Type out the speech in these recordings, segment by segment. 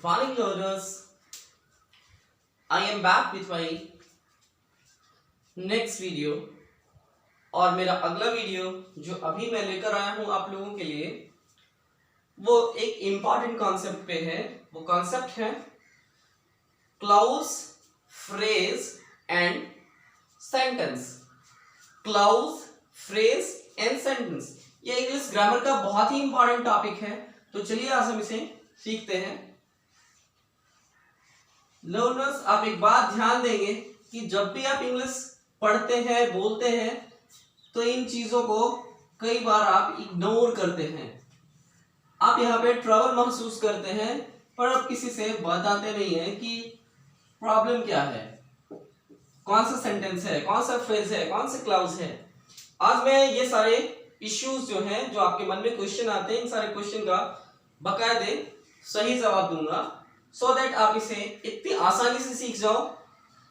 Good morning, learners. I am back with my next video. और मेरा अगला video जो अभी मैं लेकर आया हूं आप लोगों के लिए वो एक इम्पॉर्टेंट कॉन्सेप्ट पे है। वो कॉन्सेप्ट है clause, phrase and sentence. Clause, phrase and sentence, ये इंग्लिश ग्रामर का बहुत ही इंपॉर्टेंट टॉपिक है। तो चलिए आज हम इसे सीखते हैं। लर्नर्स, आप एक बात ध्यान देंगे कि जब भी आप इंग्लिश पढ़ते हैं, बोलते हैं, तो इन चीजों को कई बार आप इग्नोर करते हैं। आप यहाँ पे ट्रबल महसूस करते हैं, पर आप किसी से बताते नहीं हैं कि प्रॉब्लम क्या है, कौन सा सेंटेंस है, कौन सा फ्रेज है, कौन से क्लाउज है। आज मैं ये सारे इश्यूज जो हैं, जो आपके मन में क्वेश्चन आते हैं, इन सारे क्वेश्चन का बाकायदे सही जवाब दूंगा, सो दैट आप इसे इतनी आसानी से सीख जाओ,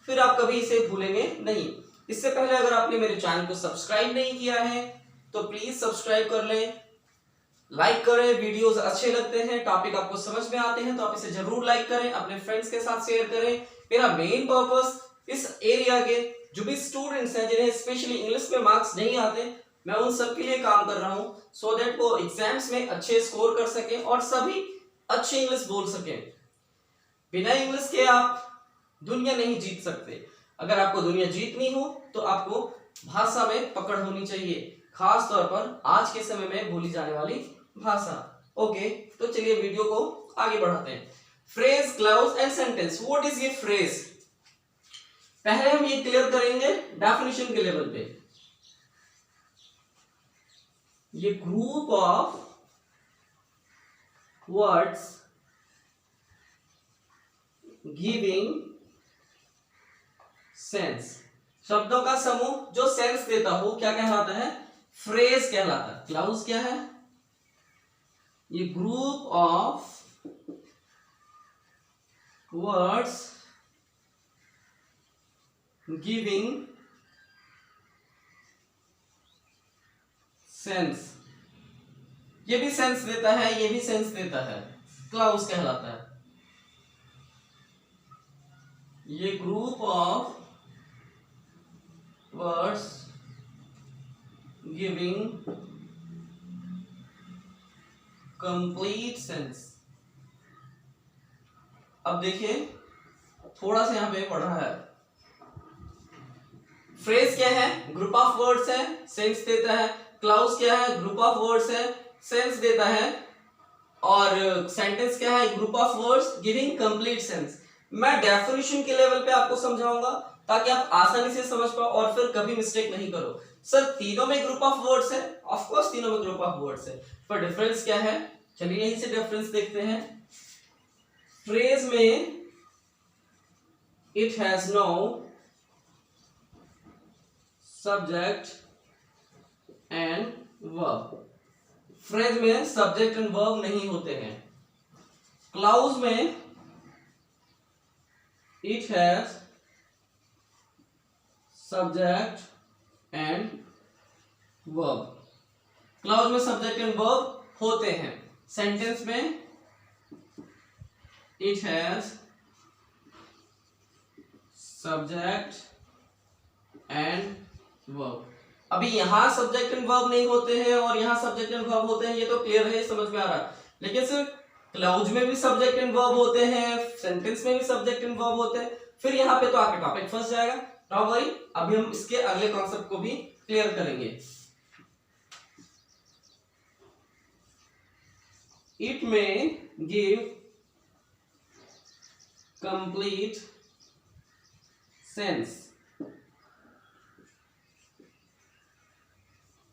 फिर आप कभी इसे भूलेंगे नहीं। इससे पहले अगर आपने मेरे चैनल को सब्सक्राइब नहीं किया है तो प्लीज सब्सक्राइब कर लें, लाइक करें। वीडियोस अच्छे लगते हैं, टॉपिक आपको समझ में आते हैं तो आप इसे जरूर लाइक करें, अपने फ्रेंड्स के साथ शेयर करें। मेरा मेन पर्पस इस एरिया के जो भी स्टूडेंट्स हैं जिन्हें स्पेशली इंग्लिश में मार्क्स नहीं आते, मैं उन सब के लिए काम कर रहा हूं, सो दैट वो एग्जाम्स में अच्छे स्कोर कर सकें और सभी अच्छी इंग्लिश बोल सकें। बिना इंग्लिश के आप दुनिया नहीं जीत सकते। अगर आपको दुनिया जीतनी हो तो आपको भाषा में पकड़ होनी चाहिए, खास तौर पर आज के समय में बोली जाने वाली भाषा। ओके, तो चलिए वीडियो को आगे बढ़ाते हैं। Phrase, clause and sentence. What is ये फ्रेज? पहले हम ये क्लियर करेंगे डेफिनेशन के लेवल पे। ये group of words giving sense, शब्दों का समूह जो सेंस देता हो, क्या कहलाता है? फ्रेज कहलाता है। क्लाउज क्या है? ये group of words giving sense, ये भी सेंस देता है, ये भी सेंस देता है, क्लाउज कहलाता है। ये group of words giving complete sense. अब देखिए, थोड़ा सा यहां पे पढ़ रहा है। फ्रेज क्या है? ग्रुप ऑफ वर्ड्स है, सेंस देता है। क्लाउज क्या है? ग्रुप ऑफ वर्ड्स है, सेंस देता है। और सेंटेंस क्या है? Group of words giving complete sense. मैं डेफिनेशन के लेवल पे आपको समझाऊंगा ताकि आप आसानी से समझ पाओ और फिर कभी मिस्टेक नहीं करो। सर तीनों में ग्रुप ऑफ वर्ड्स है? ऑफ कोर्स तीनों में ग्रुप ऑफ वर्ड्स है, पर डिफरेंस क्या है? चलिए यहीं से डिफरेंस देखते हैं। फ्रेज में it has no subject and verb. Phrase में सब्जेक्ट एंड वर्ब नहीं होते हैं। क्लाउज में it has subject and verb. Clause में सब्जेक्ट एंड वर्ब होते हैं। सेंटेंस में it has subject and verb. अभी यहां सब्जेक्ट एंड वर्ब नहीं होते हैं और यहां सब्जेक्ट एंड वर्ब होते हैं, ये तो क्लियर है, समझ में आ रहा है। लेकिन सिर्फ क्लाउज में भी सब्जेक्ट एंड वर्ब होते हैं, सेंटेंस में भी सब्जेक्ट एंड वर्ब होते हैं, फिर यहाँ पे तो आके टॉपिक फंस जाएगा। डोंट वरी, अभी हम इसके अगले कॉन्सेप्ट को भी क्लियर करेंगे। इट में गिव कंप्लीट सेंस।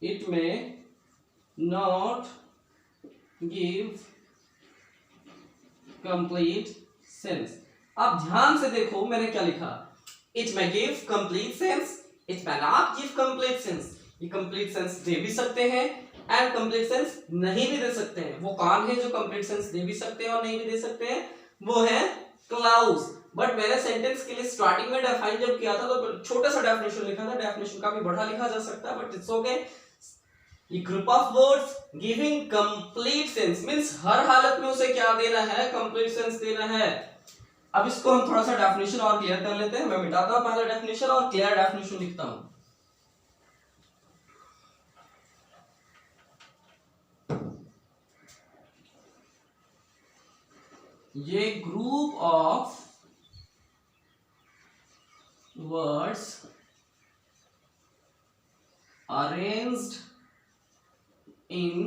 इट में नॉट गिव कंप्लीट सेंस। आप ध्यान से देखो मैंने क्या लिखा। इट में गिव कंप्लीट सेंस, इट में नॉट गिव कंप्लीट सेंस। ये कंप्लीट सेंस दे भी सकते हैं एंड कंप्लीट सेंस नहीं भी दे सकते हैं। वो कौन है जो कंप्लीट सेंस दे भी सकते हैं और नहीं भी दे सकते हैं? वो है क्लाउज। बट मैंने सेंटेंस के लिए स्टार्टिंग में डिफाइन जब किया था तो छोटा सा डेफिनेशन लिखा था, डेफिनेशन काफी बड़ा लिखा जा सकता है, बट इट्स ओके। ये group of words giving complete sense means हर हालत में उसे क्या देना है, कंप्लीट सेंस देना है। अब इसको हम थोड़ा सा डेफिनेशन और क्लियर कर लेते हैं। मैं मिटाता हूं पहले डेफिनेशन और क्लियर डेफिनेशन लिखता हूं। ये group of words arranged in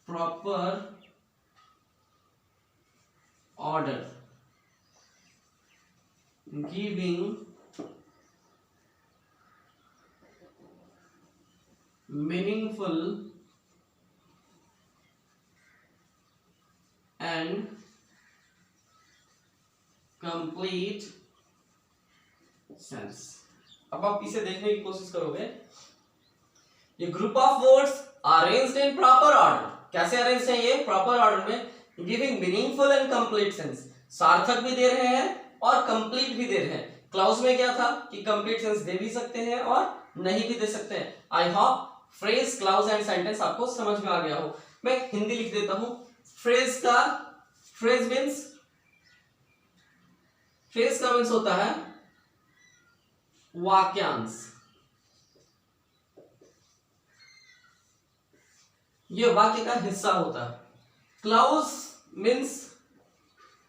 proper order giving meaningful and complete sense। अब आप इसे देखने की कोशिश करोगे, ये group of words arranged in proper order, कैसे अरेंज्ड है ये, प्रॉपर ऑर्डर में, giving meaningful and complete sense, सार्थक भी दे रहे हैं और कंप्लीट भी दे रहे हैं। क्लाउज में क्या था कि कंप्लीट सेंस दे भी सकते हैं और नहीं भी दे सकते हैं। I hope phrase, clause and sentence आपको समझ में आ गया हो। मैं हिंदी लिख देता हूं। फ्रेज का मीन्स होता है वाक्यांश। ये वाक्य का हिस्सा होता है। क्लाउज मीन्स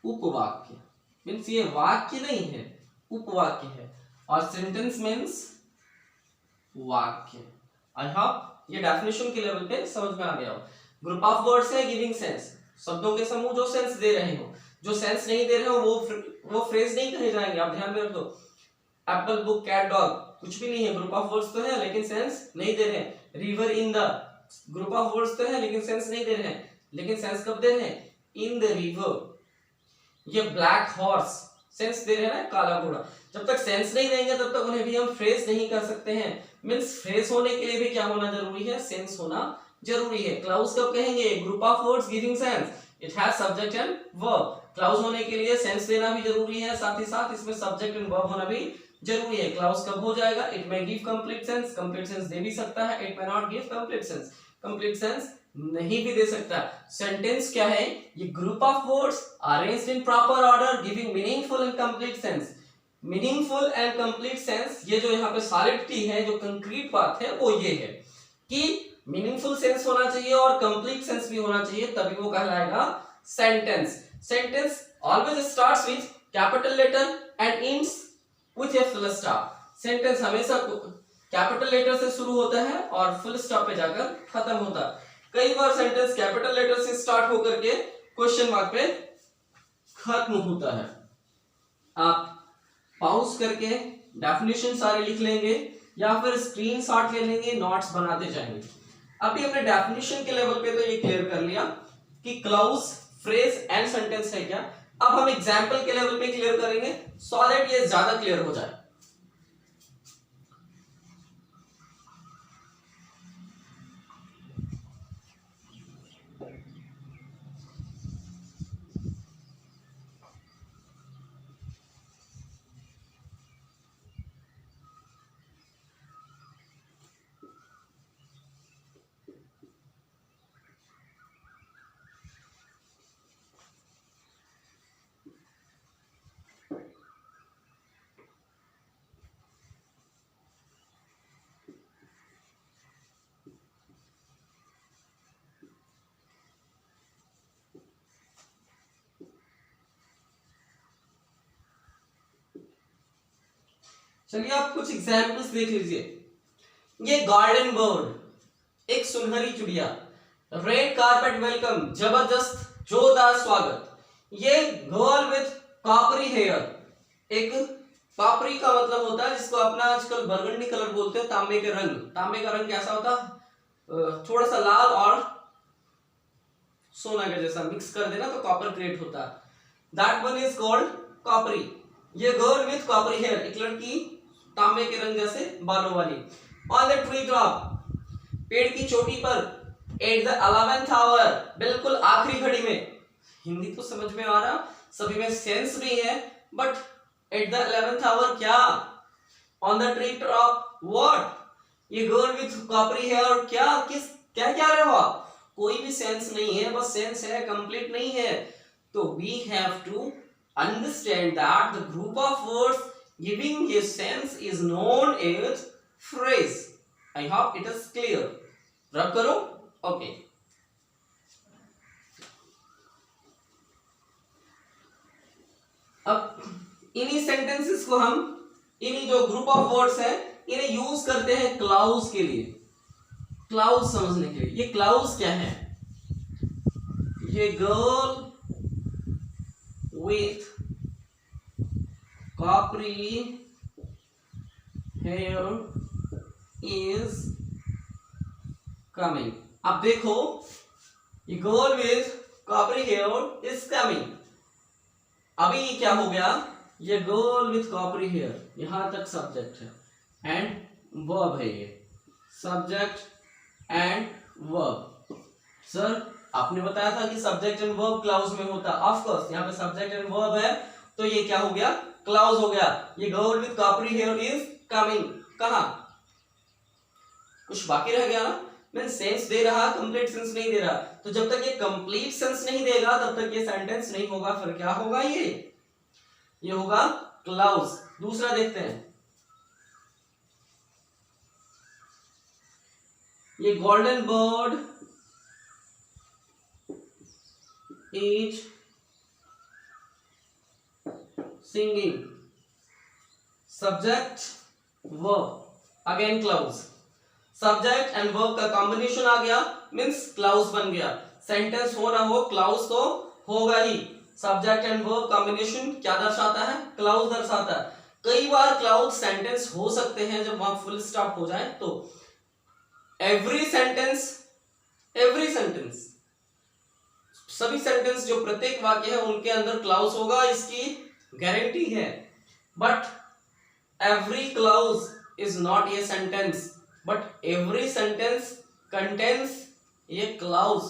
उपवाक्य, मीन्स ये वाक्य नहीं है, उपवाक्य है। और सेंटेंस मीन्स वाक्य। आई होप ये डेफिनेशन के लेवल पे समझ में आ गया हो। ग्रुप ऑफ वर्ड्स है गिविंग सेंस, शब्दों के समूह जो सेंस दे रहे हो। जो सेंस नहीं दे रहे हो वो फ्रेज नहीं कहे जाएंगे, आप ध्यान में रख दो। एप्पल, बुक, कैट, डॉग कुछ भी नहीं है, ग्रुप ऑफ वर्ड्स तो है लेकिन सेंस नहीं दे रहे हैं। River, in the, group of words तो है लेकिन सेंस नहीं दे रहे हैं, लेकिन सेंस कब दे रहे हैं, इन द रिवर। ये ब्लैक हॉर्स, सेंस दे रहे हैं ना, काला घोड़ा। जब तक सेंस नहीं देंगे तब तक उन्हें भी हम फ्रेज नहीं कर सकते हैं। मींस फ्रेज होने के लिए भी क्या होना जरूरी है, सेंस होना जरूरी है। क्लाउज कब कहेंगे, group of words giving sense, it has subject and verb. Clause होने के लिए सेंस देना भी जरूरी है, साथ ही साथ इसमें सब्जेक्ट एंड वर्ब होना भी जरूरी है। क्लाउज कब हो जाएगा, it may give complete sense, complete sense दे भी सकता है, it may not give complete sense, complete sense नहीं भी दे सकता। सेंटेंस क्या है, ये group of words arranged in proper order giving meaningful and complete sense. Meaningful and complete sense, ये जो यहाँ पे सॉलिडिटी है, जो कंक्रीट बात है वो ये है कि मीनिंगफुल सेंस होना चाहिए और कंप्लीट सेंस भी होना चाहिए, तभी वो कहलाएगा sentence. Sentence always starts with capital letter and ends with a full stop. Sentence हमेशा कैपिटल लेटर से शुरू होता है और फुल स्टॉप पे जाकर खत्म होता है। कई बार सेंटेंस कैपिटल लेटर से स्टार्ट होकर के क्वेश्चन मार्क पे खत्म होता है। आप पॉज करके डेफिनेशन सारे लिख लेंगे या फिर स्क्रीनशॉट ले लेंगे, नोट्स बनाते जाएंगे। अभी हमने डेफिनेशन के लेवल पे तो ये क्लियर कर लिया कि क्लाउज, फ्रेज एंड सेंटेंस है क्या। अब हम एग्जांपल के लेवल पे क्लियर करेंगे सो दैट ये ज्यादा क्लियर हो जाए। चलिए आप कुछ एग्जांपल्स देख लीजिए। ये गार्डन बर्ड, एक सुनहरी चिड़िया। रेड कारपेट वेलकम, जबरदस्त जोरदार स्वागत। ये गर्ल विथ कॉपरी हेयर, एक कॉपरी का मतलब होता है जिसको अपना आजकल बरगंडी कलर बोलते हैं, तांबे के रंग। तांबे का रंग कैसा होता है, थोड़ा सा लाल और सोना के जैसा मिक्स कर देना तो कॉपर क्रिएट होता है। That one is called coppery. ये गर्ल विथ कॉपरी हेयर, एक लड़की तांबे के रंग जैसे बालों वाली। ऑन द ट्री टॉप, पेड़ की चोटी पर। एट द 11th आवर, बिल्कुल आखिरी घड़ी में। हिंदी तो समझ में आ रहा, सभी में सेंस भी है, but at the 11th hour क्या, on the tree top what, ये गर्ल विथ कॉपरी हेयर, और क्या क्या रहे हो आप, कोई भी सेंस नहीं है, बस सेंस है, कंप्लीट नहीं है। तो we have to understand that the group of words giving a sense is known as phrase. I hope it is clear. Rub करो। ओके, अब इन्हीं सेंटेंसेस को हम, इन्हीं जो ग्रुप ऑफ वर्ड्स है, इन्हें यूज करते हैं क्लाउज के लिए, क्लाउज समझने के लिए। ये क्लाउज क्या है? ये girl with coppery hair is coming. अब देखो, ये girl with coppery hair is coming. अभी ये क्या हो गया, ये गर्ल विथ कॉपरी हेयर, यहां तक सब्जेक्ट है एंड वर्ब है, ये सब्जेक्ट एंड वर्ब। सर आपने बताया था कि सब्जेक्ट एंड वर्ब क्लाउज में होता है। ऑफ कोर्स यहाँ पे सब्जेक्ट एंड वर्ब है, तो ये क्या हो गया, क्लाउज हो गया। ये girl with coppery hair is coming, कहां कुछ बाकी रह गया ना, मैं सेंस दे रहा, कंप्लीट सेंस नहीं दे रहा। तो जब तक ये कंप्लीट सेंस नहीं देगा तब तक ये सेंटेंस नहीं होगा। फिर क्या होगा, ये होगा क्लाउज। दूसरा देखते हैं, ये golden bird is singing, subject verb, again clause. Subject and verb का कॉम्बिनेशन आ गया, मींस क्लाउज बन गया। सेंटेंस हो ना हो, क्लाउज तो होगा ही। सब्जेक्ट एंड वर्ब कॉम्बिनेशन क्या दर्शाता है, क्लाउज दर्शाता है। कई बार क्लाउज सेंटेंस हो सकते हैं जब वहां फुल स्टॉप हो जाए। तो एवरी सेंटेंस सभी सेंटेंस जो प्रत्येक वाक्य है उनके अंदर क्लाउज होगा, इसकी गारंटी है। But every clause is not a sentence, but every sentence contains a clause.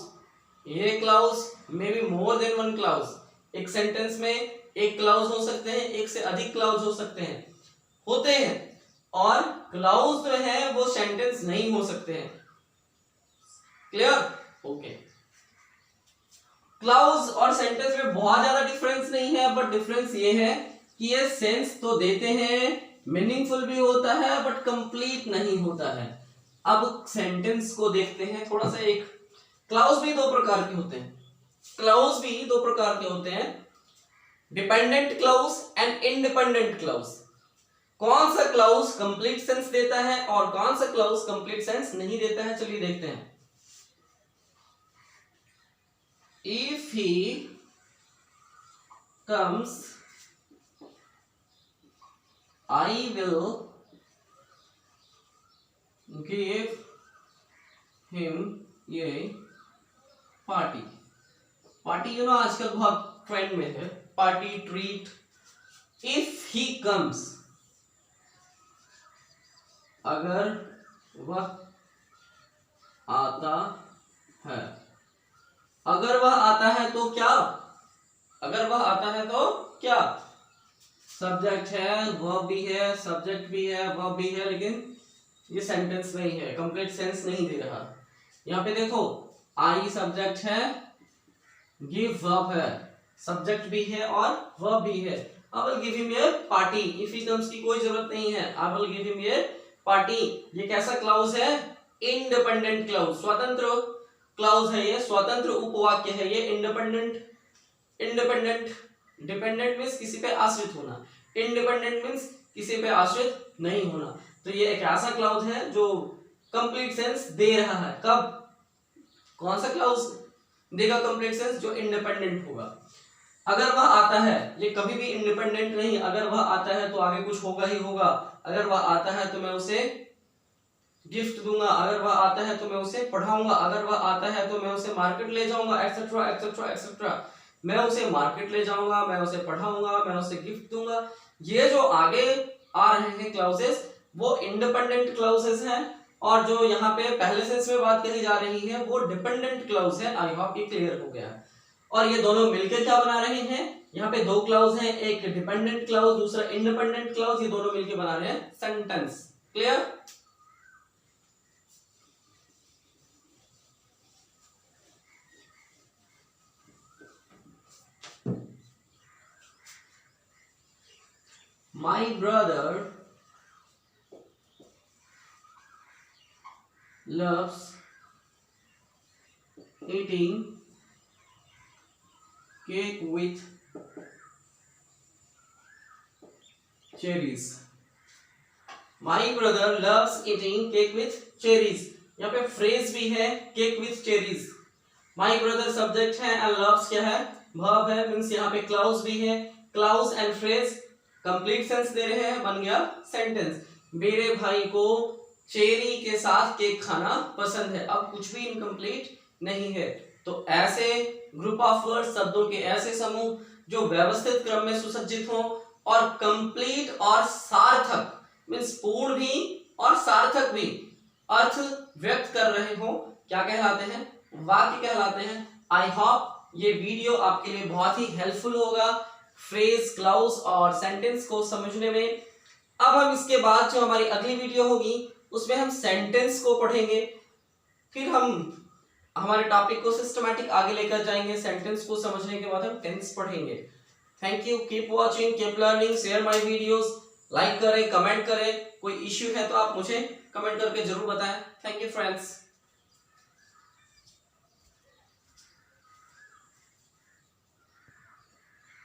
ये clause may be more than one clause. एक सेंटेंस में एक क्लाउज हो सकते हैं, एक से अधिक क्लाउज हो सकते हैं, होते हैं। और क्लाउज जो है वो सेंटेंस नहीं हो सकते हैं। क्लियर? ओके। क्लाउज और सेंटेंस में बहुत ज्यादा डिफरेंस नहीं है, बट डिफरेंस ये है कि ये सेंस तो देते हैं, मीनिंगफुल भी होता है, बट कंप्लीट नहीं होता है। अब सेंटेंस को देखते हैं थोड़ा सा। एक क्लाउज भी दो प्रकार के होते हैं, dependent clause and independent clause. कौन सा क्लाउज कंप्लीट सेंस देता है और कौन सा क्लाउज कंप्लीट सेंस नहीं देता है, चलिए देखते हैं। If he comes I will give him a party। आजकल बहुत ट्रेंड में है, party, treat. If he comes, अगर वह आता है, अगर वह आता है तो क्या, अगर वह आता है तो क्या, सब्जेक्ट है, वर्ब भी है, सब्जेक्ट भी है, वर्ब भी है, लेकिन ये सेंटेंस नहीं है, कंप्लीट सेंस नहीं दे रहा। यहाँ पे देखो, आई सब्जेक्ट है, गिव वर्ब है, सब्जेक्ट भी है और वर्ब भी है। I will give him a party. If he comes की कोई जरूरत नहीं है, I will give him a party. ये कैसा क्लाउज है, इंडिपेंडेंट क्लाउज, स्वतंत्र क्लाउज है, ये स्वतंत्र उपवाक्य है। ये इंडिपेंडेंट डिपेंडेंट मीन्स किसी पे आश्रित होना, इंडिपेंडेंट मीन्स किसी पे आश्रित नहीं होना। तो ये एक ऐसा क्लाउज है जो कंप्लीट सेंस दे रहा है। कब, कौन सा क्लाउज देगा कंप्लीट सेंस, जो इंडिपेंडेंट होगा। अगर वह आता है, ये कभी भी इंडिपेंडेंट नहीं, अगर वह आता है तो आगे कुछ होगा ही होगा। अगर वह आता है तो मैं उसे गिफ्ट दूंगा, अगर वह आता है तो मैं उसे पढ़ाऊंगा, अगर वह आता है तो मैं उसे मार्केट ले जाऊंगा, एक्सेट्रा एक्सेट्रा एक्सेट्रा। मैं उसे मार्केट ले जाऊंगा, मैं उसे पढ़ाऊंगा, मैं उसे गिफ्ट दूंगा। ये जो आगे आ रहे हैं क्लाउजेस वो इंडिपेंडेंट क्लाउजेस हैं, और जो यहाँ पे पहले सेंस में बात कही जा रही है वो डिपेंडेंट क्लाउज है। आई होप ये क्लियर हो गया। और ये दोनों मिलकर क्या बना रहे हैं, यहाँ पे दो क्लाउज हैं, एक डिपेंडेंट क्लाउज, दूसरा इंडिपेंडेंट क्लाउज। ये दोनों मिलकर बना रहे हैं sentence. Clear? My brother loves eating cake with cherries. My brother loves eating cake with cherries. यहाँ पे फ्रेज भी है cake with cherries. My brother subject है एंड लव्स क्या है, वर्ब है. मींस यहाँ पे क्लाउज भी है. Clause and phrase complete sense दे रहे हैं, बन गया सेंटेंस. मेरे भाई को चेरी के साथ केक खाना पसंद है. अब कुछ भी इनकम्प्लीट नहीं है. तो ऐसे ग्रुप ऑफ वर्ड, शब्दों के ऐसे समूह जो व्यवस्थित क्रम में सुसज्जित हो और कंप्लीट और सार्थक मीन्स पूर्ण भी और सार्थक भी अर्थ व्यक्त कर रहे हो, क्या कहलाते हैं, वाक्य कहलाते हैं. आई होप ये वीडियो आपके लिए बहुत ही हेल्पफुल होगा फ्रेज, क्लाउज और सेंटेंस को समझने में. अब हम इसके बाद जो हमारी अगली वीडियो होगी उसमें हम सेंटेंस को पढ़ेंगे. फिर हम हमारे टॉपिक को सिस्टमैटिक आगे लेकर जाएंगे. सेंटेंस को समझने के बाद हम टेंस पढ़ेंगे. Thank you. Keep watching, keep learning, share my videos. Like करें, कमेंट करें. कोई इश्यू है तो आप मुझे कमेंट करके जरूर बताएं. Thank you friends.